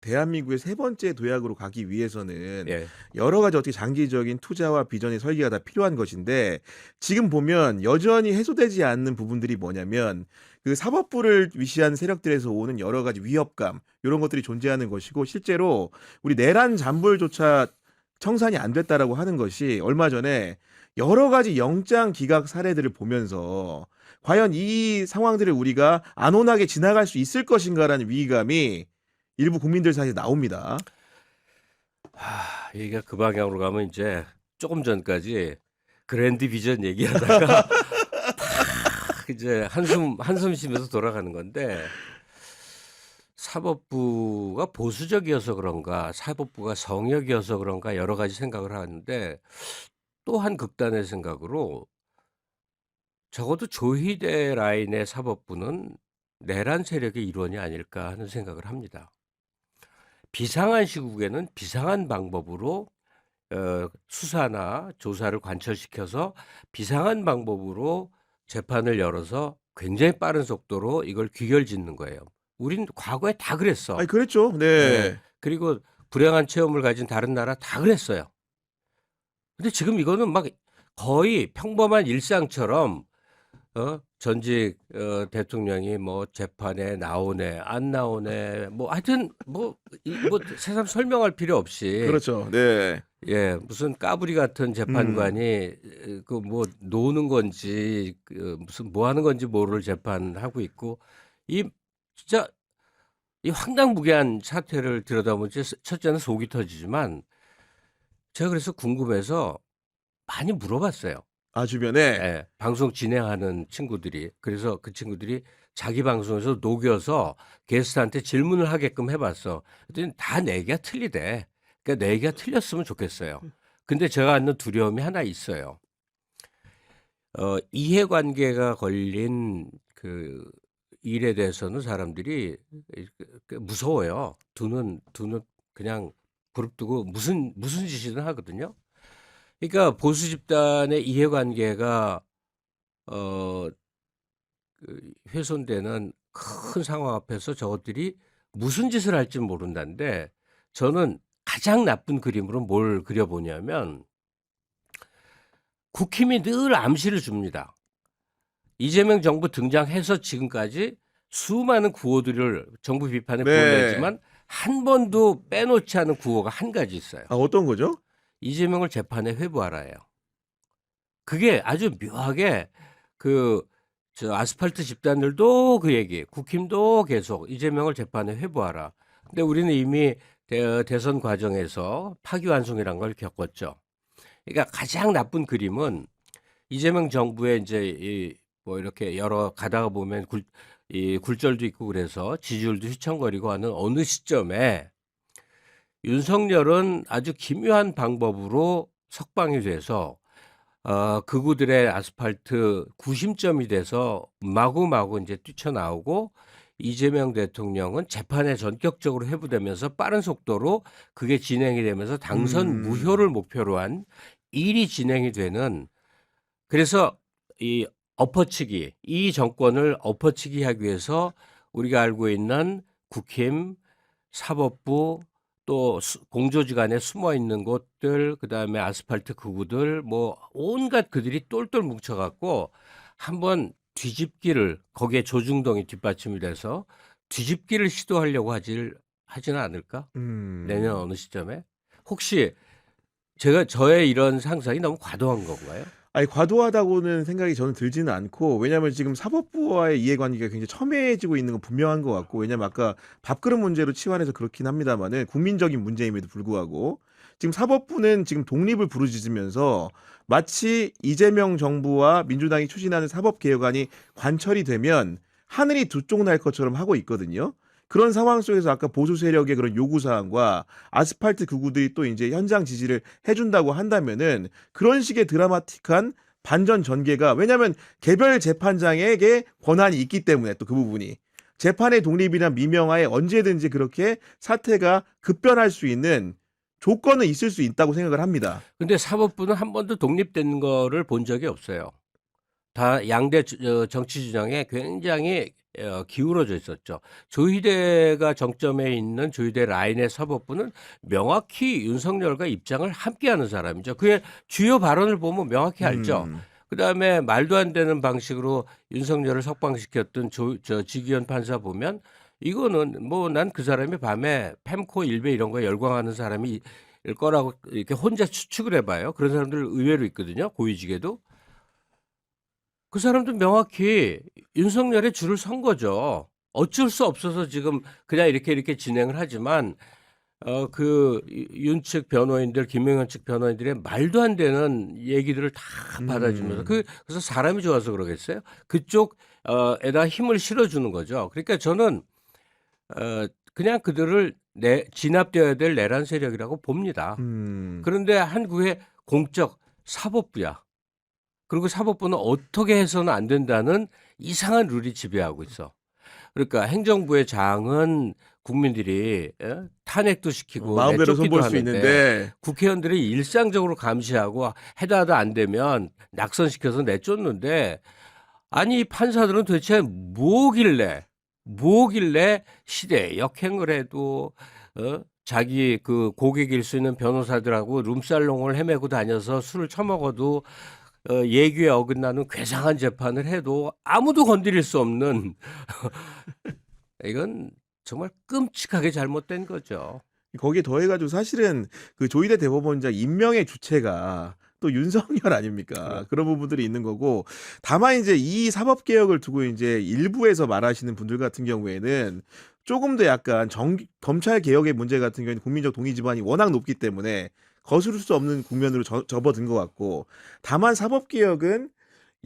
대한민국의 세 번째 도약으로 가기 위해서는 예. 여러 가지 어떻게 장기적인 투자와 비전의 설계가 다 필요한 것인데 지금 보면 여전히 해소되지 않는 부분들이 뭐냐면 그 사법부를 위시한 세력들에서 오는 여러 가지 위협감 요런 것들이 존재하는 것이고 실제로 우리 내란 잔불조차 청산이 안 됐다라고 하는 것이 얼마 전에 여러 가지 영장 기각 사례들을 보면서 과연 이 상황들을 우리가 안온하게 지나갈 수 있을 것인가라는 위기감이 일부 국민들 사이에 나옵니다. 이게 그 방향으로 가면 인제 쪼금 전까지 그랜드 비전 얘기하다가 탁 이제 한숨 쉬면서 돌아가는 건데, 사법부가 보수적이어서 그런가, 사법부가 성역이어서 그런가 여러 가지 생각을 하는데, 또 한 극단의 생각으로 적어도 조희대 라인의 사법부는 내란 세력의 일원이 아닐까 하는 생각을 합니다. 비상한 시국에는 비상한 방법으로 수사나 조사를 관철시켜서 비상한 방법으로 재판을 열어서 굉장히 빠른 속도로 이걸 귀결짓는 거예요. 우린 과거에 다 그랬어. 아니 그랬죠. 예. 네. 그리고 불행한 체험을 가진 다른 나라 다 그랬어요. 근데 지금 이거는 막 거의 평범한 일상처럼 전직 대통령이 뭐 재판에 나오네 안 나오네 뭐 하여튼 뭐 새삼 설명할 필요 없이, 그렇죠. 네. 예, 무슨 까불이 같은 음. 재판관이 그 뭐 노는 건지 무슨 뭐 하는 건지 모를 재판하고 있고, 이 진짜 이 황당무계한 사태를 들여다보면 첫째는 속이 터지지만, 제가 그래서 궁금해서 많이 물어봤어요. 아 주변에. 예. 방송 진행하는 친구들이. 그래서 그 친구들이 자기 방송에서 녹여서 게스트한테 질문을 하게끔 해 봤어. 그랬더니 다 내 얘기가 틀리대. 그러니까 내 얘기가 틀렸으면 좋겠어요. 근데 제가 갖는 두려움이 하나 있어요. 이해관계가 걸린 그 일에 대해서는 사람들이 무서워요. 두 눈 그냥 부릅뜨고 무슨 짓이든 하거든요. 그러니까 보수 집단의 이해관계가 어 훼손되는 큰 상황 앞에서 저것들이 무슨 짓을 할지 모른다는데, 저는 가장 나쁜 그림으로 뭘 그려 보냐면, 국힘이 늘 암시를 줍니다. 이재명 정부 등장해서 지금까지 수많은 구호들을, 정부 비판의 구호를 네. 내지만 한 번도 빼놓지 않은 구호가 한 가지 있어요. 아 어떤 거죠? "이재명을 재판에 회부하라."예요. 그게 아주 묘하게 그 아스팔트 집단들도 그 얘기, 국힘도 계속 "이재명을 재판에 회부하라." 근데 우리는 이미 대선 과정에서 파기환송이란 걸 겪었죠. 그러니까 가장 나쁜 그림은, 이재명 정부의 인제 이 뭐 이렇게 여러 가다가 보면 이 굴절도 있고 그래서 지지율도 휘청거리고 하는 어느 시점에 윤석열은 아주 기묘한 방법으로 석방이 돼서 극우들의 아스팔트 구심점이 돼서 마구마구 인제 뛰쳐나오고, 이재명 대통령은 재판에 전격적으로 회부되면서 빠른 속도로 그게 진행이 되면서 당선 무효를 음. 목표로 한 일이 진행이 되는, 그래서 이 엎어치기, 이 정권을 엎어치기 하기 위해서 우리가 알고 있는 국힘, 사법부, 또 공조기관에 숨어 있는 곳들, 그다음에 아스팔트 극우들, 뭐 온갖 그들이 똘똘 뭉쳐 갖고 한번 뒤집기를, 거기에 조중동이 뒷받침이 돼서 뒤집기를 시도하려고 하지는 않을까? 내년 음. 어느 시점에? 혹시 저의 이런 상상이 너무 과도한 건가요? 아니 과도하다고는 생각이 저는 들지는 않고 왜냐하면 지금 사법부와의 이해관계가 굉장히 첨예해지고 있는 건 분명한 것 같고 왜냐하면 아까 밥그릇 문제로 치환해서 그렇긴 합니다마는 국민적인 문제임에도 불구하고 지금 사법부는 지금 독립을 부르짖으면서 마치 이재명 정부와 민주당이 추진하는 사법개혁안이 관철이 되면 하늘이 두 쪽 날 것처럼 하고 있거든요. 그런 상황 속에서 아까 보수 세력의 그런 요구 사항과 아스팔트 극우들이 또 인제 현장 지지를 해 준다고 한다면은 그런 식의 드라마틱한 반전 전개가 왜냐하면 개별 재판장에게 권한이 있기 때문에 또 그 부분이. 재판의 독립이나 미명하에 언제든지 그렇게 사태가 급변할 수 있는 조건은 있을 수 있다고 생각을 합니다. 근데 사법부는 한 번도 독립된 거를 본 적이 없어요. 다 양대 정치 진영에 굉장히 기울어져 있었죠. 조희대가 정점에 있는 조희대 라인의 사법부는 명확히 윤석열과 입장을 함께하는 사람이죠. 그의 주요 발언을 보면 명확히 알죠. 음. 그다음에 말도 안 되는 방식으로 윤석열을 석방시켰던 지기현 판사 보면 이거는 뭐 난 그 사람이 밤에 팸코 일베 이런 거에 열광하는 사람이 일 거라고 이렇게 혼자 추측을 해봐요. 그런 사람들 의외로 있거든요. 고위직에도. 그 사람도 명확히 윤석열의 줄을 선 거죠. 어쩔 수 없어서 지금 그냥 이렇게 진행을 하지만 윤측 변호인들, 김용현 측 변호인들의 말도 안 되는 얘기들을 다 받아주면서 그래서 사람이 좋아서 그러겠어요? 그쪽 에다 힘을 실어주는 거죠. 그러니까 저는 그냥 그들을 진압되어야 될 내란 세력이라고 봅니다. 그런데 한국의 공적 사법부야. 그리고 사법부는 어떻게 해서는 안 된다는 이상한 룰이 지배하고 있어. 그러니까 행정부의 장은 국민들이 탄핵도 시키고 마음대로 내쫓기도 손볼 수 하는데 있는데 국회의원들이 일상적으로 감시하고 해다 안 되면 낙선시켜서 내쫓는데 아니 이 판사들은 도대체 뭐길래 시대에 역행을 해도 자기 그 고객일 수 있는 변호사들하고 룸살롱을 헤매고 다녀서 술을 처먹어도 예규에 어긋나는 괴상한 재판을 해도 아무도 건드릴 수 없는 이건 정말 끔찍하게 잘못된 거죠. 거기에 더해가지고 사실은 그 조희대 대법원장 임명의 주체가 또 윤석열 아닙니까? 그런 부분들이 있는 거고 다만 이제 이 사법 개혁을 두고 이제 일부에서 말하시는 분들 같은 경우에는 조금 더 약간 검찰 개혁의 문제 같은 경우에는 국민적 동의 지반이 워낙 높기 때문에 거스를 수 없는 국면으로 접어든 것 같고 다만 사법 개혁은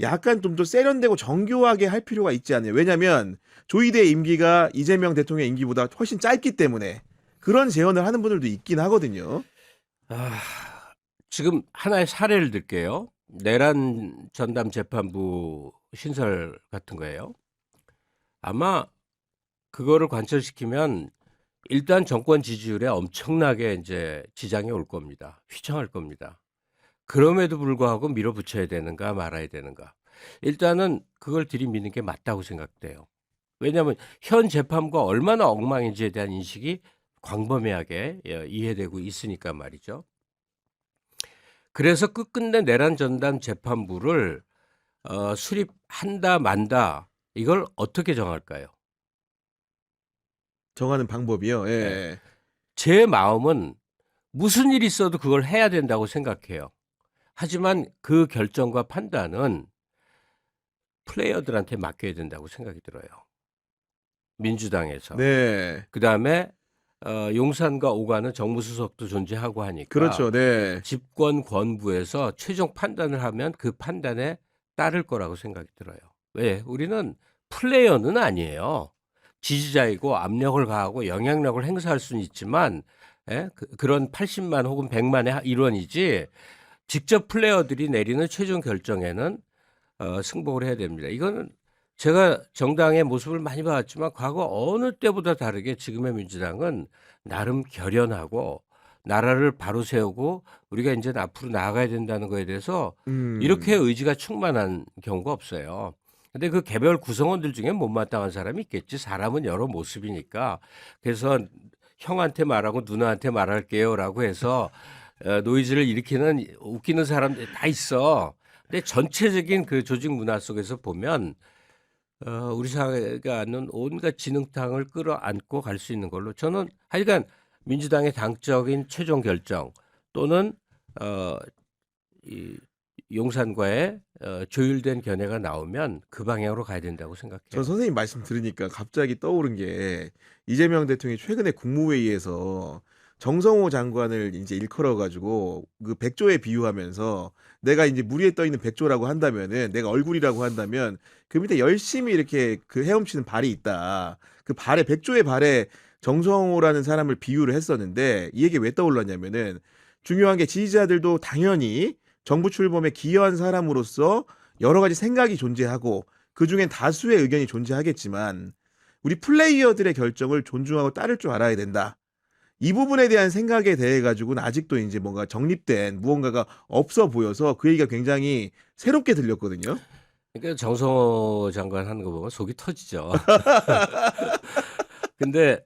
약간 좀 더 세련되고 정교하게 할 필요가 있지 않나요? 왜냐하면 조희대 임기가 이재명 대통령 임기보다 훨씬 짧기 때문에 그런 제언을 하는 분들도 있긴 하거든요. 아, 지금 하나의 사례를 들게요. 내란 전담 재판부 신설 같은 거예요. 아마 그거를 관철시키면 일단 정권 지지율에 엄청나게 이제 지장이 올 겁니다. 휘청할 겁니다. 그럼에도 불구하고 밀어붙여야 되는가 말아야 되는가. 일단은 그걸 들이미는 게 맞다고 생각돼요. 왜냐하면 현 재판부가 얼마나 엉망인지에 대한 인식이 광범위하게 이해되고 있으니까 말이죠. 그래서 끝끝내 내란 전담 재판부를 수립한다 만다 이걸 어떻게 정할까요? 정하는 방법이요. 예. 제 마음은 무슨 일이 있어도 그걸 해야 된다고 생각해요. 하지만 그 결정과 판단은 플레이어들한테 맡겨야 된다고 생각이 들어요. 민주당에서. 네. 그다음에 용산과 오가는 정무수석도 존재하고 하니까 그렇죠. 네. 집권 권부에서 최종 판단을 하면 그 판단에 따를 거라고 생각이 들어요. 왜? 우리는 플레이어는 아니에요. 지지자이고 압력을 가하고 영향력을 행사할 수는 있지만 그런 80만 혹은 100만의 일원이지 직접 플레이어들이 내리는 최종 결정에는 승복을 해야 됩니다. 이거는 제가 정당의 모습을 많이 봐왔지만 과거 어느 때보다 다르게 지금의 민주당은 나름 결연하고 나라를 바로 세우고 우리가 이제 앞으로 나아가야 된다는 거에 대해서 이렇게 의지가 충만한 경우가 없어요. 근데 그 개별 구성원들 중에 못마땅한 사람이 있겠지. 사람은 여러 모습이니까. 그래서 형한테 말하고 누나한테 말할게요라고 해서 노이즈를 일으키는 웃기는 사람들 다 있어. 근데 전체적인 그 조직 문화 속에서 보면 우리 사회가 아는 온갖 진흙탕을 끌어안고 갈 수 있는 걸로 저는 하여간 민주당의 당적인 최종 결정 또는 이 용산과의 조율된 견해가 나오면 그 방향으로 가야 된다고 생각해요. 저 선생님 말씀 들으니까 갑자기 떠오른 게 이재명 대통령이 최근에 국무회의에서 정성호 장관을 이제 일컬어 가지고 그 백조에 비유하면서 내가 이제 물 위에 떠 있는 백조라고 한다면은 내가 얼굴이라고 한다면 그 밑에 열심히 이렇게 그 헤엄치는 발이 있다. 그 발에 백조의 발에 정성호라는 사람을 비유를 했었는데 이 얘기 왜 떠올랐냐면은 중요한 게 지지자들도 당연히 정부 출범에 기여한 사람으로서 여러 가지 생각이 존재하고 그중엔 다수의 의견이 존재하겠지만 우리 플레이어들의 결정을 존중하고 따를 줄 알아야 된다. 이 부분에 대한 생각에 대해 가지고는 아직도 이제 뭔가 정립된 무언가가 없어 보여서 그 얘기가 굉장히 새롭게 들렸거든요. 그러니까 정성호 장관 하는 거 보면 속이 터지죠. 근데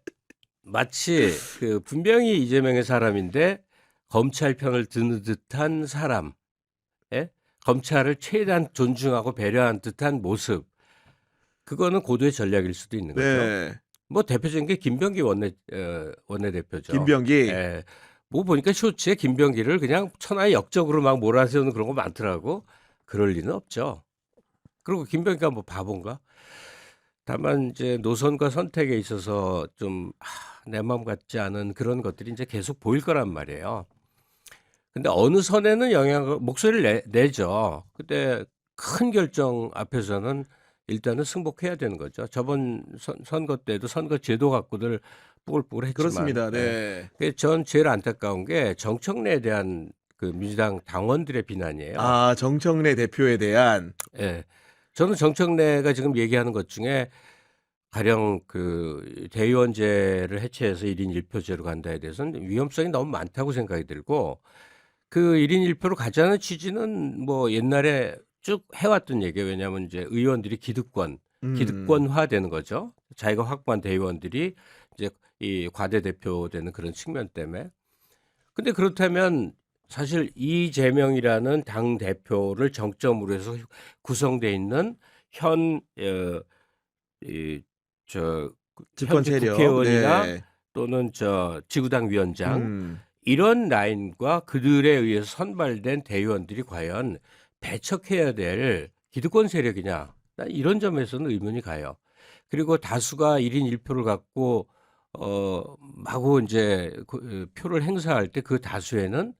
마치 그 분명히 이재명의 사람인데 검찰 편을 드는 듯한 사람, 예? 검찰을 최대한 존중하고 배려한 듯한 모습, 그거는 고도의 전략일 수도 있는 거죠. 네. 뭐 대표적인 게 김병기 원내대표죠. 김병기. 예. 뭐 보니까 쇼츠에 김병기를 그냥 천하의 역적으로 막 몰아세우는 그런 거 많더라고. 그럴 리는 없죠. 그리고 김병기가 뭐 바본가? 다만 이제 노선과 선택에 있어서 좀 내 마음 같지 않은 그런 것들이 이제 계속 보일 거란 말이에요. 근데 어느 선에는 영향을 목소리를 내죠. 근데 큰 결정 앞에서는 일단은 승복해야 되는 거죠. 저번 선거 때도 선거 제도 갖고들 뽀글뽀글했지만, 그렇습니다. 예. 네. 전 제일 안타까운 게 정청래에 대한 그 민주당 당원들의 비난이에요. 아, 정청래 대표에 대한. 예. 저는 정청래가 지금 얘기하는 것 중에 가령 그 대의원제를 해체해서 1인 1표제로 간다에 대해서는 위험성이 너무 많다고 생각이 들고, 그 1인 1표로 가자는 취지는 뭐 옛날에 쭉 해왔던 얘기예요. 왜냐하면 이제 의원들이 기득권화되는 거죠. 자기가 확보한 대의원들이 이제 이 과대 대표되는 그런 측면 때문에. 근데 그렇다면 사실 이재명이라는 당 대표를 정점으로 해서 구성돼 있는 현 저 집권 현직 세력. 국회의원이나 네. 또는 저 지구당 위원장, 음. 이런 라인과 그들에 의해서 선발된 대의원들이 과연 배척해야 될 기득권 세력이냐? 난 이런 점에서는 의문이 가요. 그리고 다수가 1인 1표를 갖고 마구 이제 표를 행사할 때 그 다수에는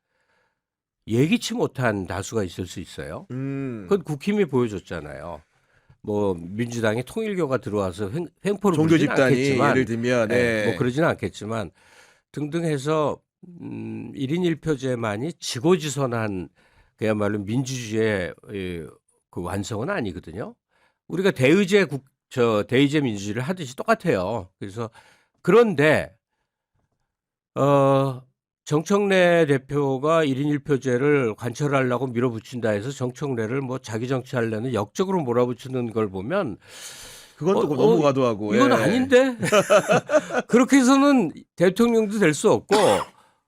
예기치 못한 다수가 있을 수 있어요. 그건 국힘이 보여줬잖아요. 뭐 민주당의 통일교가 들어와서 횡포를 종교 부리진 집단이 않겠지만, 예를 들면 예, 뭐 네. 그러지는 않겠지만 등등 해서 1인 1표제만이 지고지선한 그야말로 민주주의의 그 완성은 아니거든요. 우리가 대의제 민주주의를 하듯이 똑같아요. 그래서 그런데 정청래 대표가 1인 1표제를 관철하려고 밀어붙인다 해서 정청래를 뭐 자기 정치하려는 역적으로 몰아붙이는 걸 보면 그건 또 너무 과도하고. 이건 예. 아닌데? 그렇게 해서는 대통령도 될 수 없고,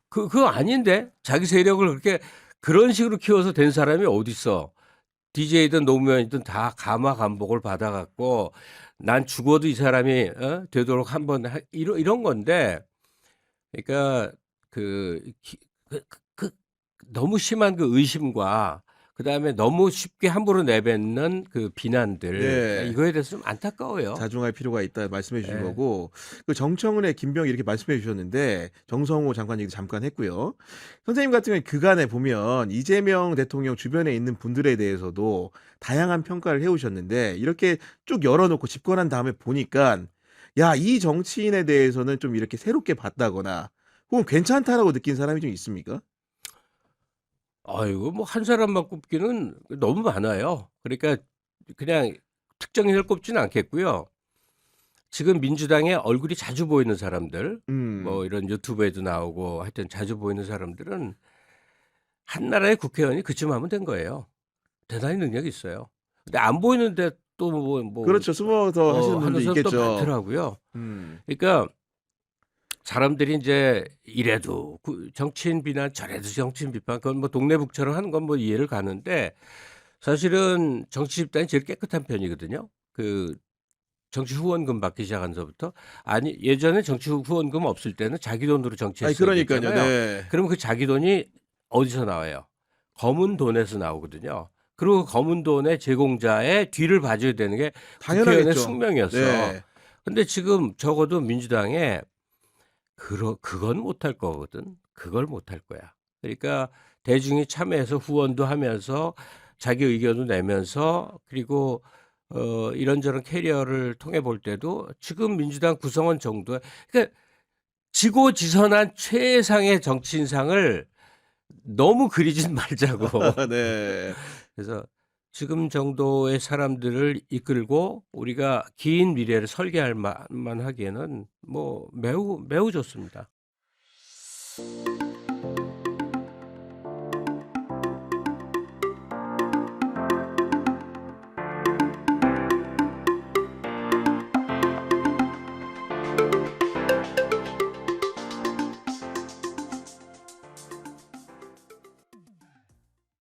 그거 아닌데? 자기 세력을 그렇게 그런 식으로 키워서 된 사람이 어딨어? DJ든 노무현이든 다 감화 감복을 받아갖고, 난 죽어도 이 사람이 되도록 한번 이런 건데, 그러니까 그 너무 심한 그 의심과 그다음에 너무 쉽게 함부로 내뱉는 그 비난들, 네. 이거에 대해서 좀 안타까워요. 자중할 필요가 있다 말씀해 주신 예. 거고, 그 정청래, 김병기 이렇게 말씀해 주셨는데 정성호 장관 얘기도 잠깐 했고요. 선생님 같은 경우에 그간에 보면 이재명 대통령 주변에 있는 분들에 대해서도 다양한 평가를 해오셨는데 이렇게 쭉 열어놓고 집권한 다음에 보니까 야, 이 정치인에 대해서는 좀 이렇게 새롭게 봤다거나 혹은 괜찮다라고 느낀 사람이 좀 있습니까? 아이고 뭐 한 사람만 꼽기는 너무 많아요. 그러니까 그냥 특정인을 꼽지는 않겠고요. 지금 민주당에 얼굴이 자주 보이는 사람들, 뭐 이런 유튜브에도 나오고 하여튼 자주 보이는 사람들은 한 나라의 국회의원이 그쯤 하면 된 거예요. 대단히 능력이 있어요. 근데 안 보이는데 또 그렇죠. 숨어서 하시는 하는 분도 사람도 있겠죠. 많더라고요. 그러니까 사람들이 이제 이래도 정치인 비난 저래도 정치인 비판, 그건 뭐 동네북처럼 하는 건 뭐 이해를 가는데, 사실은 정치 집단이 제일 깨끗한 편이거든요. 그 정치 후원금 받기 시작한서부터, 아니 예전에 정치 후원금 없을 때는 자기 돈으로 아니 정치했어야 그러니까요. 됐잖아요. 네. 그러면 그 자기 돈이 어디서 나와요? 검은 돈에서 나오거든요. 그리고 검은 돈의 제공자의 뒤를 봐줘야 되는 게 국회의원의 당연하겠죠. 숙명이었어. 네. 근데 지금 적어도 민주당에 그건 못할 거거든. 그걸 못할 거야. 그러니까 대중이 참여해서 후원도 하면서 자기 의견도 내면서, 그리고 이런저런 캐리어를 통해 볼 때도 지금 민주당 구성원 정도, 그러니까 지고지선한 최상의 정치인상을 너무 그리진 말자고. 네. 그래서 지금 정도의 사람들을 이끌고 우리가 긴 미래를 설계할 만하기에는 뭐 매우 매우 좋습니다.